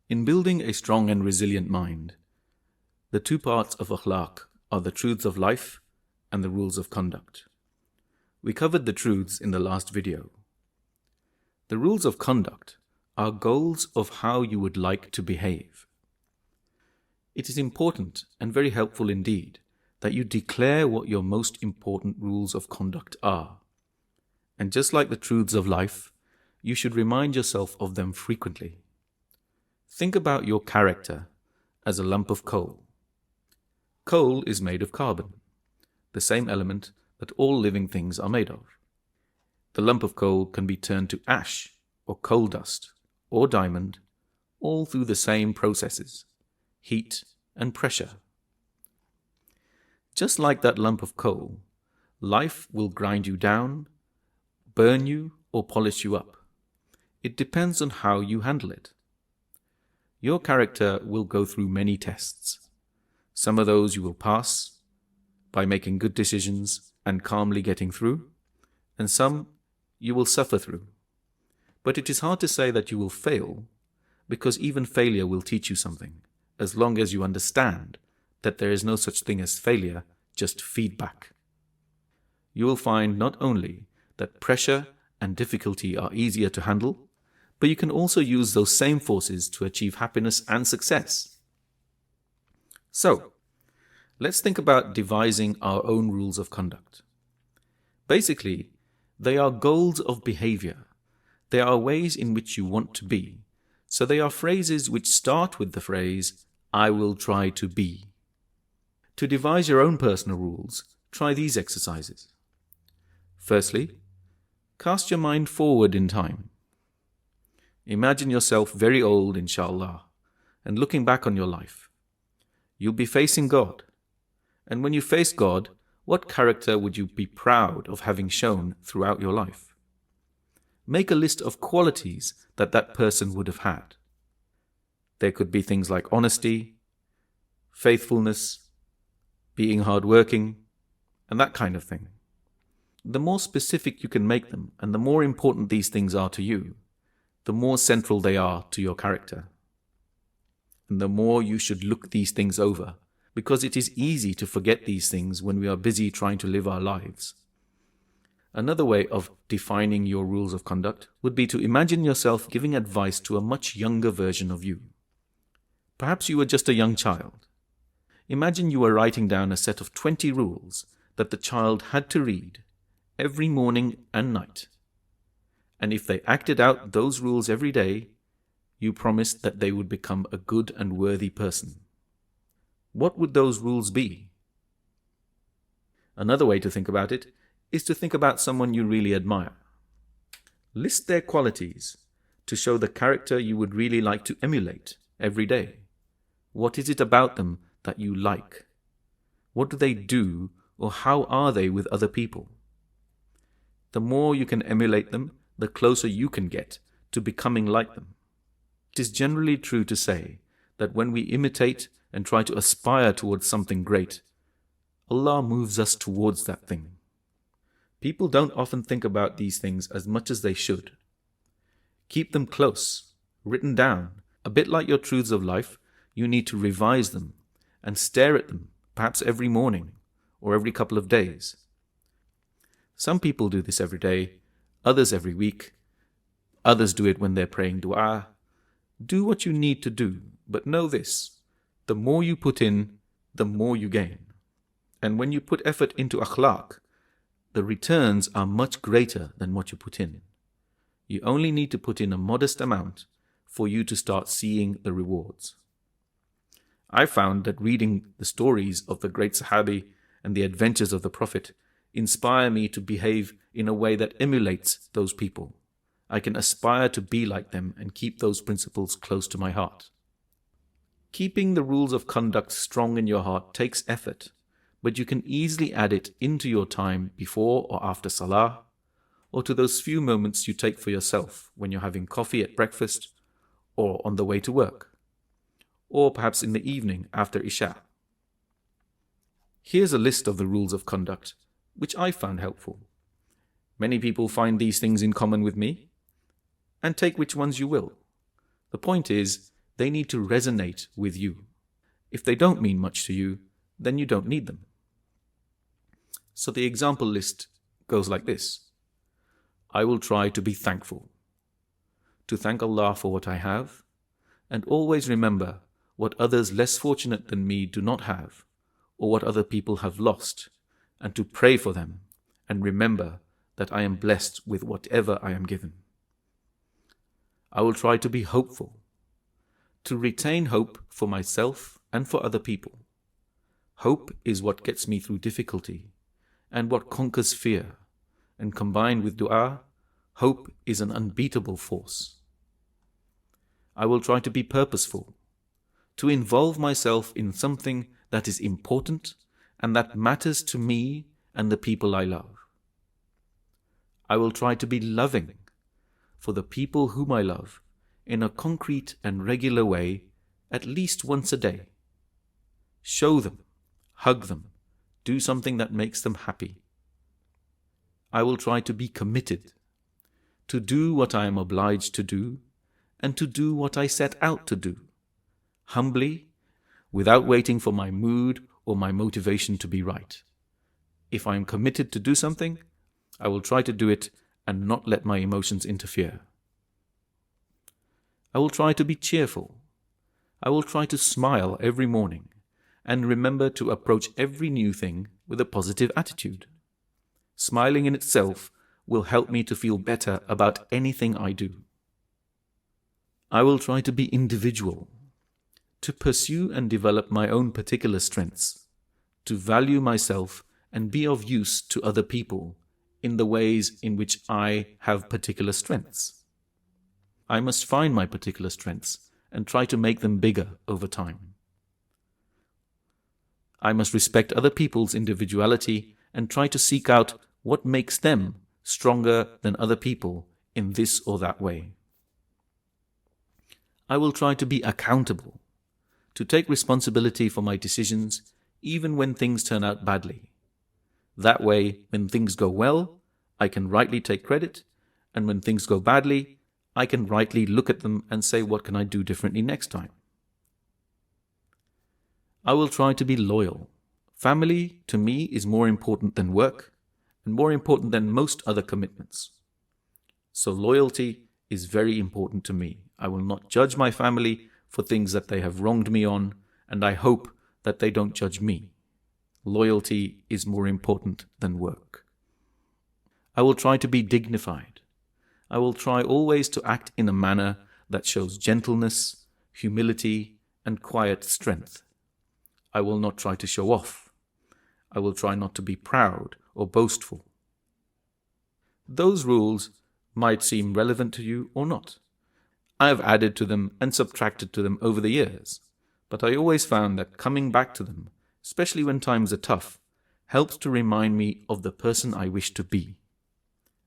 In building a strong and resilient mind, the two parts of Akhlaq are the truths of life and the rules of conduct. We covered the truths in the last video. The rules of conduct are goals of how you would like to behave. It is important and very helpful indeed that you declare what your most important rules of conduct are. And just like the truths of life, you should remind yourself of them frequently. Think about your character as a lump of coal. Coal is made of carbon, the same element that all living things are made of. The lump of coal can be turned to ash or coal dust or diamond, all through the same processes, heat and pressure. Just like that lump of coal, life will grind you down, burn you, or polish you up. It depends on how you handle it. Your character will go through many tests. Some of those you will pass by making good decisions and calmly getting through, and some you will suffer through. But it is hard to say that you will fail, because even failure will teach you something, as long as you understand that there is no such thing as failure, just feedback. You will find not only that pressure and difficulty are easier to handle, but you can also use those same forces to achieve happiness and success. So, let's think about devising our own rules of conduct. Basically, they are goals of behavior. They are ways in which you want to be. So they are phrases which start with the phrase, I will try to be. To devise your own personal rules, try these exercises. Firstly, cast your mind forward in time. Imagine yourself very old, inshallah, and looking back on your life. You'll be facing God. And when you face God, what character would you be proud of having shown throughout your life? Make a list of qualities that that person would have had. There could be things like honesty, faithfulness, being hardworking, and that kind of thing. The more specific you can make them, and the more important these things are to you, the more central they are to your character. And the more you should look these things over, because it is easy to forget these things when we are busy trying to live our lives. Another way of defining your rules of conduct would be to imagine yourself giving advice to a much younger version of you. Perhaps you were just a young child. Imagine you were writing down a set of 20 rules that the child had to read every morning and night. And if they acted out those rules every day, you promised that they would become a good and worthy person. What would those rules be? Another way to think about it is to think about someone you really admire. List their qualities to show the character you would really like to emulate every day. What is it about them that you like? What do they do, or how are they with other people? The more you can emulate them, the closer you can get to becoming like them. It is generally true to say that when we imitate and try to aspire towards something great, Allah moves us towards that thing. People don't often think about these things as much as they should. Keep them close, written down. A bit like your truths of life, you need to revise them and stare at them, perhaps every morning or every couple of days. Some people do this every day, others every week. Others do it when they're praying dua. Do what you need to do, but know this: the more you put in, the more you gain. And when you put effort into akhlaq, the returns are much greater than what you put in. You only need to put in a modest amount for you to start seeing the rewards. I found that reading the stories of the great Sahabi and the adventures of the Prophet inspire me to behave in a way that emulates those people. I can aspire to be like them and keep those principles close to my heart. Keeping the rules of conduct strong in your heart takes effort, but you can easily add it into your time before or after salah, or to those few moments you take for yourself when you're having coffee at breakfast or on the way to work, or perhaps in the evening after Isha. Here's a list of the rules of conduct, which I found helpful. Many people find these things in common with me, and take which ones you will. The point is, They need to resonate with you. If they don't mean much to you, then you don't need them. So the example list goes like this. I will try to be thankful, to thank Allah for what I have, and always remember what others less fortunate than me do not have, or what other people have lost, and to pray for them, and remember that I am blessed with whatever I am given. I will try to be hopeful, to retain hope for myself and for other people. Hope is what gets me through difficulty, and what conquers fear, and combined with dua, hope is an unbeatable force. I will try to be purposeful, to involve myself in something that is important and that matters to me and the people I love. I will try to be loving for the people whom I love in a concrete and regular way at least once a day. Show them, hug them, do something that makes them happy. I will try to be committed, to do what I am obliged to do, and to do what I set out to do, humbly, without waiting for my mood or my motivation to be right. If I am committed to do something, I will try to do it and not let my emotions interfere. I will try to be cheerful. I will try to smile every morning and remember to approach every new thing with a positive attitude. Smiling in itself will help me to feel better about anything I do. I will try to be individual, to pursue and develop my own particular strengths, to value myself and be of use to other people in the ways in which I have particular strengths. I must find my particular strengths and try to make them bigger over time. I must respect other people's individuality and try to seek out what makes them stronger than other people in this or that way. I will try to be accountable, to take responsibility for my decisions even when things turn out badly. That way, when things go well, I can rightly take credit, and when things go badly, I can rightly look at them and say, what can I do differently next time? I will try to be loyal. Family, to me, is more important than work, and more important than most other commitments. So loyalty is very important to me. I will not judge my family for things that they have wronged me on, and I hope that they don't judge me. Loyalty is more important than work. I will try to be dignified. I will try always to act in a manner that shows gentleness, humility, and quiet strength. I will not try to show off. I will try not to be proud or boastful. Those rules might seem relevant to you or not. I have added to them and subtracted to them over the years, but I always found that coming back to them, especially when times are tough, helps to remind me of the person I wish to be.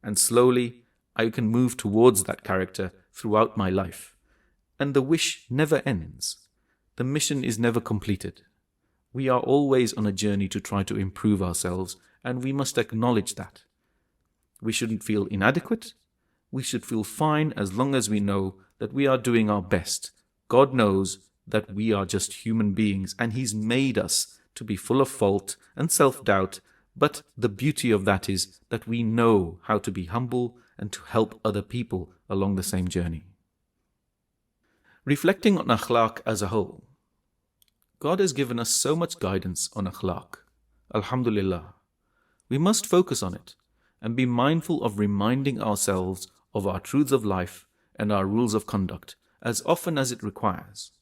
And slowly, I can move towards that character throughout my life. And the wish never ends. The mission is never completed. We are always on a journey to try to improve ourselves, and we must acknowledge that. We shouldn't feel inadequate. We should feel fine as long as we know that we are doing our best. God knows that we are just human beings, and He's made us to be full of fault and self-doubt, but the beauty of that is that we know how to be humble and to help other people along the same journey. Reflecting on Akhlaq as a whole, God has given us so much guidance on Akhlaq. Alhamdulillah. We must focus on it and be mindful of reminding ourselves of our truths of life and our rules of conduct as often as it requires.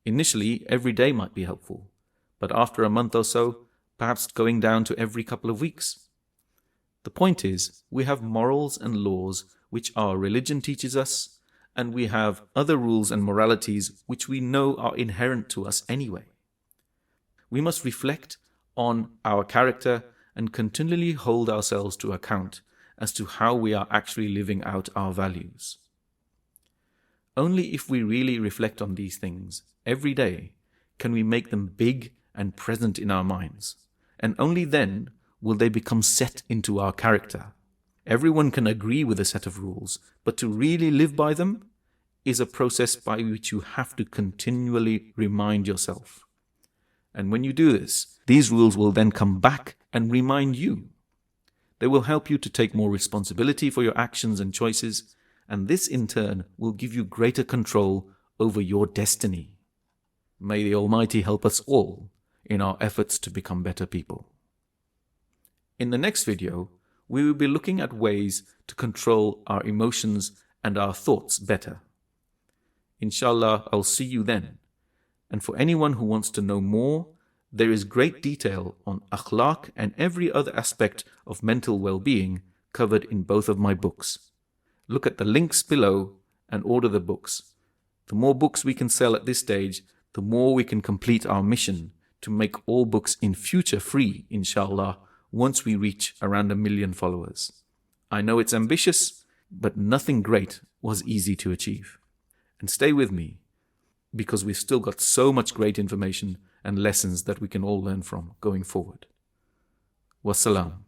Initially, every day might be helpful, but after a month or so, perhaps going down to every couple of weeks. The point is, we have morals and laws which our religion teaches us, and we have other rules and moralities which we know are inherent to us anyway. We must reflect on our character and continually hold ourselves to account as to how we are actually living out our values. Only if we really reflect on these things every day can we make them big and present in our minds, and only then will they become set into our character. Everyone can agree with a set of rules, but to really live by them is a process by which you have to continually remind yourself. And when you do this, these rules will then come back and remind you. They will help you to take more responsibility for your actions and choices, and this in turn will give you greater control over your destiny. May the Almighty help us all in our efforts to become better people. In the next video, we will be looking at ways to control our emotions and our thoughts better. Inshallah, I'll see you then. And for anyone who wants to know more, there is great detail on Akhlaq and every other aspect of mental well-being covered in both of my books. Look at the links below and order the books. The more books we can sell at this stage, the more we can complete our mission to make all books in future free, inshallah, once we reach around 1 million followers. I know it's ambitious, but nothing great was easy to achieve. And stay with me, because we've still got so much great information and lessons that we can all learn from going forward. Wassalam.